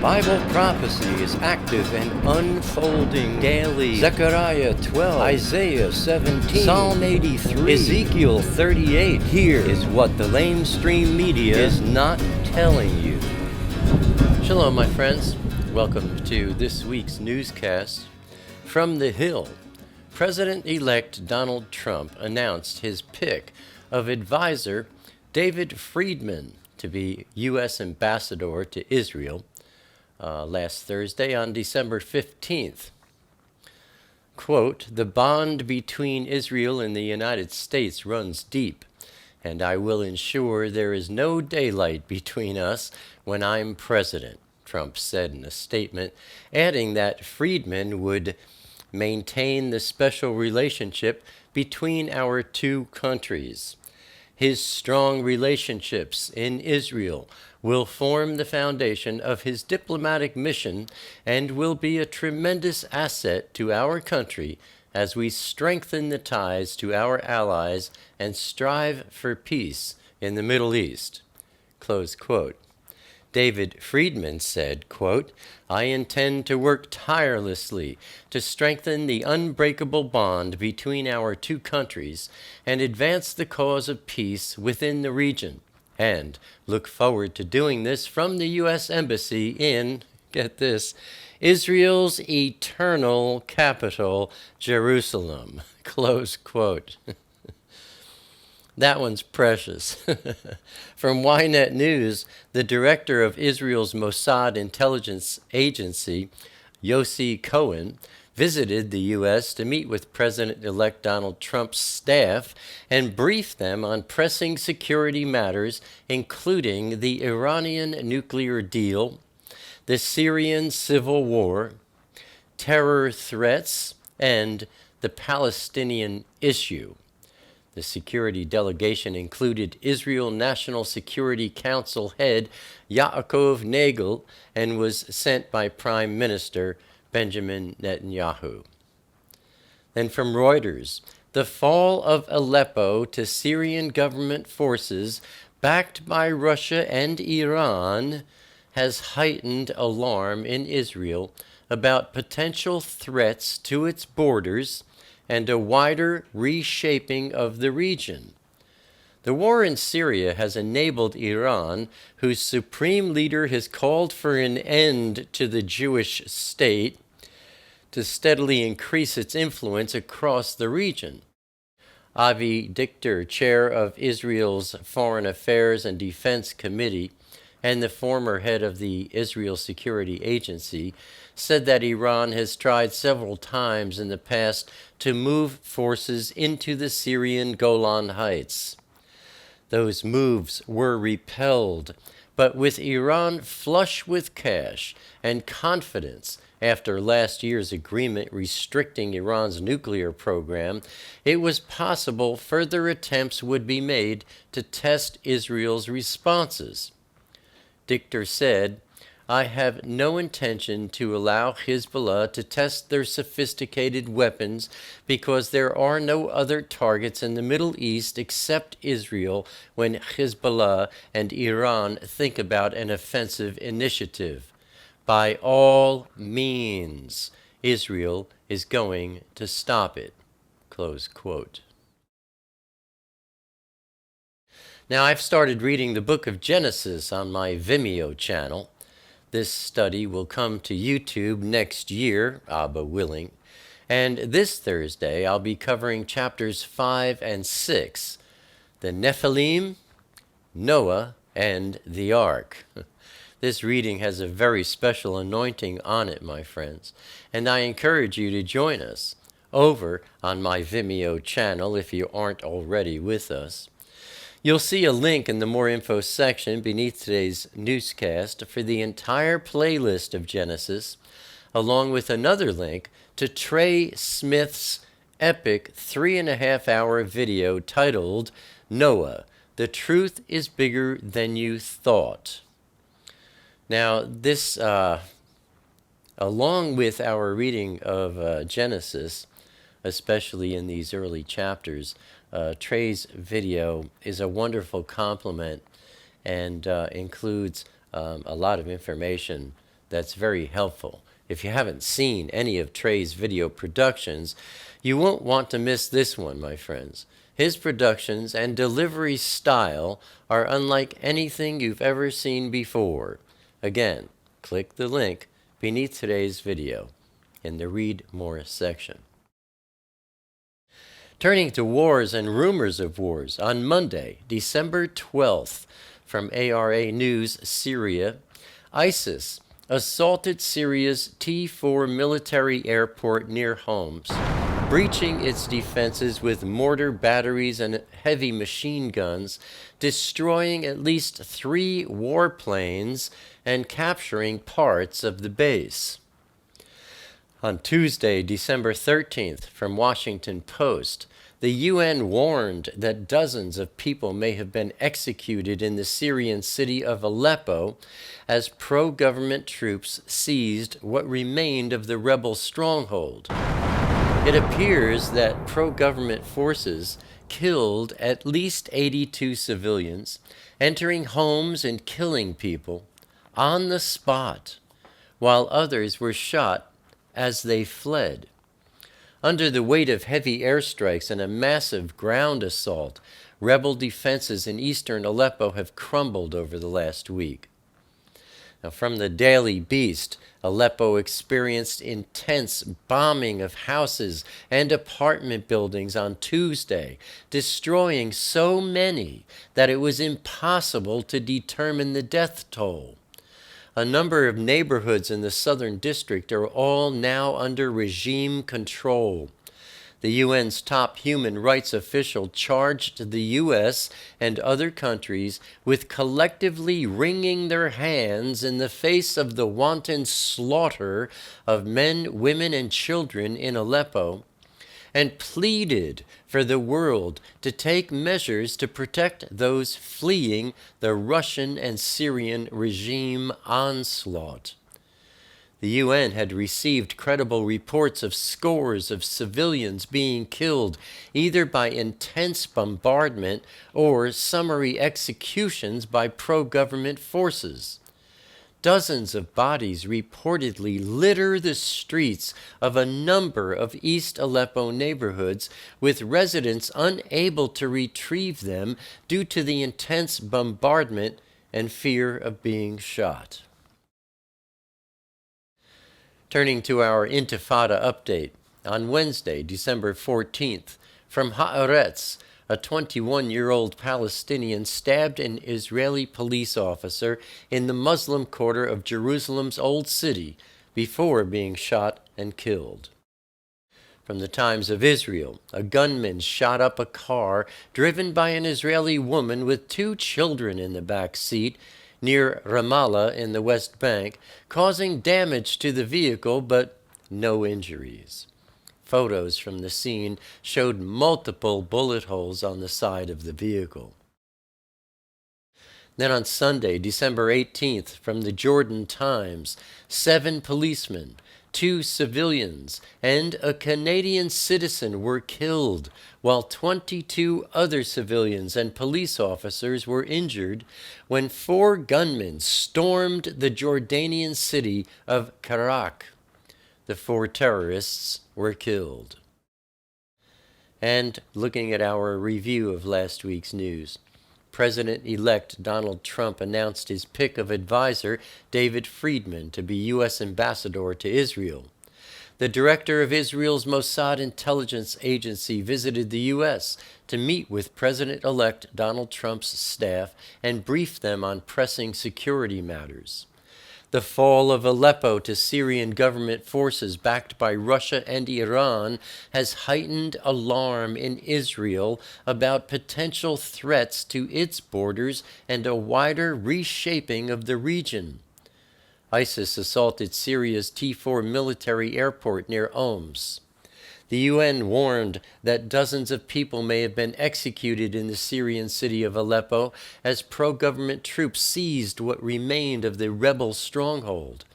Bible prophecy is active and unfolding daily. Zechariah 12, Isaiah 17, Psalm 83, Ezekiel 38. Here is what the LameStream Media is not telling you. Shalom, my friends. Welcome to this week's newscast. From the Hill, President-elect Donald Trump announced his pick of advisor David Friedman to be U.S. ambassador to Israel last Thursday on December 15th. Quote, "The bond between Israel and the United States runs deep, and I will ensure there is no daylight between us when I'm president," Trump said in a statement, adding that Friedman would maintain the special relationship between our two countries. His strong relationships in Israel will form the foundation of his diplomatic mission and will be a tremendous asset to our country as we strengthen the ties to our allies and strive for peace in the Middle East. Close quote. David Friedman said, quote, "I intend to work tirelessly to strengthen the unbreakable bond between our two countries and advance the cause of peace within the region, and look forward to doing this from the U.S. Embassy in," get this, "Israel's eternal capital, Jerusalem," close quote. That one's precious. From Ynet News, the director of Israel's Mossad intelligence agency, Yossi Cohen, visited the U.S. to meet with President-elect Donald Trump's staff and brief them on pressing security matters, including the Iranian nuclear deal, the Syrian civil war, terror threats, and the Palestinian issue. The security delegation included Israel National Security Council head Yaakov Nagel and was sent by Prime Minister Benjamin Netanyahu. Then from Reuters, the fall of Aleppo to Syrian government forces backed by Russia and Iran has heightened alarm in Israel about potential threats to its borders and a wider reshaping of the region. The war in Syria has enabled Iran, whose supreme leader has called for an end to the Jewish state, to steadily increase its influence across the region. Avi Dichter, chair of Israel's Foreign Affairs and Defense Committee, and the former head of the Israel Security Agency, said that Iran has tried several times in the past to move forces into the Syrian Golan Heights. Those moves were repelled, but with Iran flush with cash and confidence after last year's agreement restricting Iran's nuclear program, it was possible further attempts would be made to test Israel's responses. Dichter said, "I have no intention to allow Hezbollah to test their sophisticated weapons because there are no other targets in the Middle East except Israel when Hezbollah and Iran think about an offensive initiative. By all means, Israel is going to stop it." Close quote. Now, I've started reading the book of Genesis on my Vimeo channel. This study will come to YouTube next year, Abba willing. And this Thursday, I'll be covering chapters 5 and 6, the Nephilim, Noah, and the Ark. This reading has a very special anointing on it, my friends, and I encourage you to join us over on my Vimeo channel if you aren't already with us. You'll see a link in the More Info section beneath today's newscast for the entire playlist of Genesis, along with another link to Trey Smith's epic 3.5-hour video titled Noah, The Truth is Bigger Than You Thought. Now, this, along with our reading of Genesis, especially in these early chapters, Trey's video is a wonderful complement and includes a lot of information That's very helpful. If you haven't seen any of Trey's video productions, you won't want to miss this one, my friends. His productions and delivery style are unlike anything you've ever seen before. Again, click the link beneath today's video in the Read More section. Turning to wars and rumors of wars, on Monday, December 12th, from ARA News, Syria, ISIS assaulted Syria's T4 military airport near Homs, breaching its defenses with mortar batteries and heavy machine guns, destroying at least 3 warplanes and capturing parts of the base. On Tuesday, December 13th, from Washington Post, the UN warned that dozens of people may have been executed in the Syrian city of Aleppo as pro-government troops seized what remained of the rebel stronghold. It appears that pro-government forces killed at least 82 civilians, entering homes and killing people on the spot, while others were shot as they fled. Under the weight of heavy airstrikes and a massive ground assault, rebel defenses in eastern Aleppo have crumbled over the last week. Now, from the Daily Beast, Aleppo experienced intense bombing of houses and apartment buildings on Tuesday, destroying so many that it was impossible to determine the death toll. A number of neighborhoods in the southern district are all now under regime control. The UN's top human rights official charged the U.S. and other countries with collectively wringing their hands in the face of the wanton slaughter of men, women, and children in Aleppo, and pleaded for the world to take measures to protect those fleeing the Russian and Syrian regime onslaught. The UN had received credible reports of scores of civilians being killed either by intense bombardment or summary executions by pro-government forces. Dozens of bodies reportedly litter the streets of a number of East Aleppo neighborhoods, with residents unable to retrieve them due to the intense bombardment and fear of being shot. Turning to our Intifada update, on Wednesday, December 14th, from Haaretz, a 21-year-old Palestinian stabbed an Israeli police officer in the Muslim quarter of Jerusalem's Old City before being shot and killed. From the Times of Israel, a gunman shot up a car driven by an Israeli woman with 2 children in the back seat near Ramallah in the West Bank, causing damage to the vehicle but no injuries. Photos from the scene showed multiple bullet holes on the side of the vehicle. Then on Sunday, December 18th, from the Jordan Times, 7 policemen, 2 civilians, and a Canadian citizen were killed, while 22 other civilians and police officers were injured when 4 gunmen stormed the Jordanian city of Karak. The 4 terrorists were killed. And looking at our review of last week's news, President-elect Donald Trump announced his pick of advisor, David Friedman, to be U.S. ambassador to Israel. The director of Israel's Mossad intelligence agency visited the U.S. to meet with President-elect Donald Trump's staff and brief them on pressing security matters. The fall of Aleppo to Syrian government forces backed by Russia and Iran has heightened alarm in Israel about potential threats to its borders and a wider reshaping of the region. ISIS assaulted Syria's T4 military airport near Homs. The UN warned that dozens of people may have been executed in the Syrian city of Aleppo as pro-government troops seized what remained of the rebel stronghold.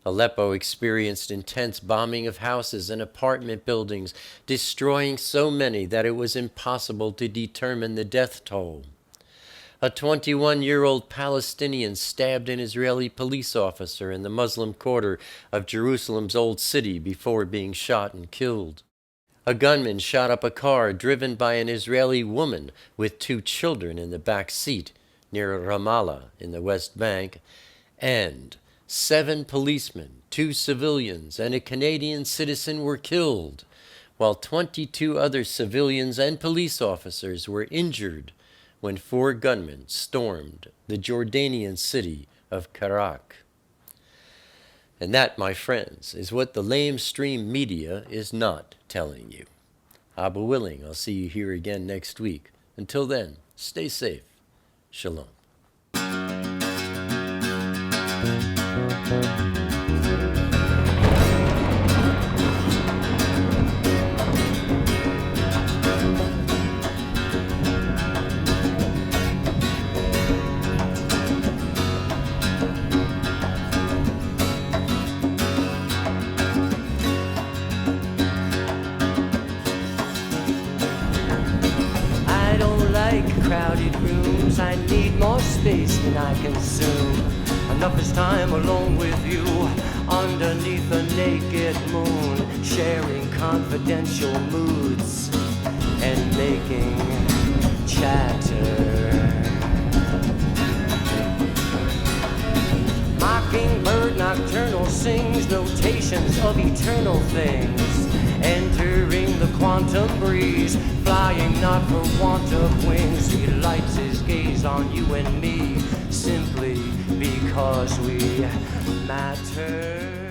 Aleppo experienced intense bombing of houses and apartment buildings, destroying so many that it was impossible to determine the death toll. A 21-year-old Palestinian stabbed an Israeli police officer in the Muslim quarter of Jerusalem's Old City before being shot and killed. A gunman shot up a car driven by an Israeli woman with 2 children in the back seat near Ramallah in the West Bank, and 7 policemen, 2 civilians, and a Canadian citizen were killed, while 22 other civilians and police officers were injured when 4 gunmen stormed the Jordanian city of Karak. And that, my friends, is what the LameStream Media is not telling you. Abba willing, I'll see you here again next week. Until then, stay safe. Shalom. Crowded rooms, I need more space than I consume. Enough is time alone with you, underneath a naked moon, sharing confidential moods and making chatter. Mockingbird nocturnal sings notations of eternal things, entering the quantum breeze, flying not for want of wings. He lights his gaze on you and me, simply because we matter.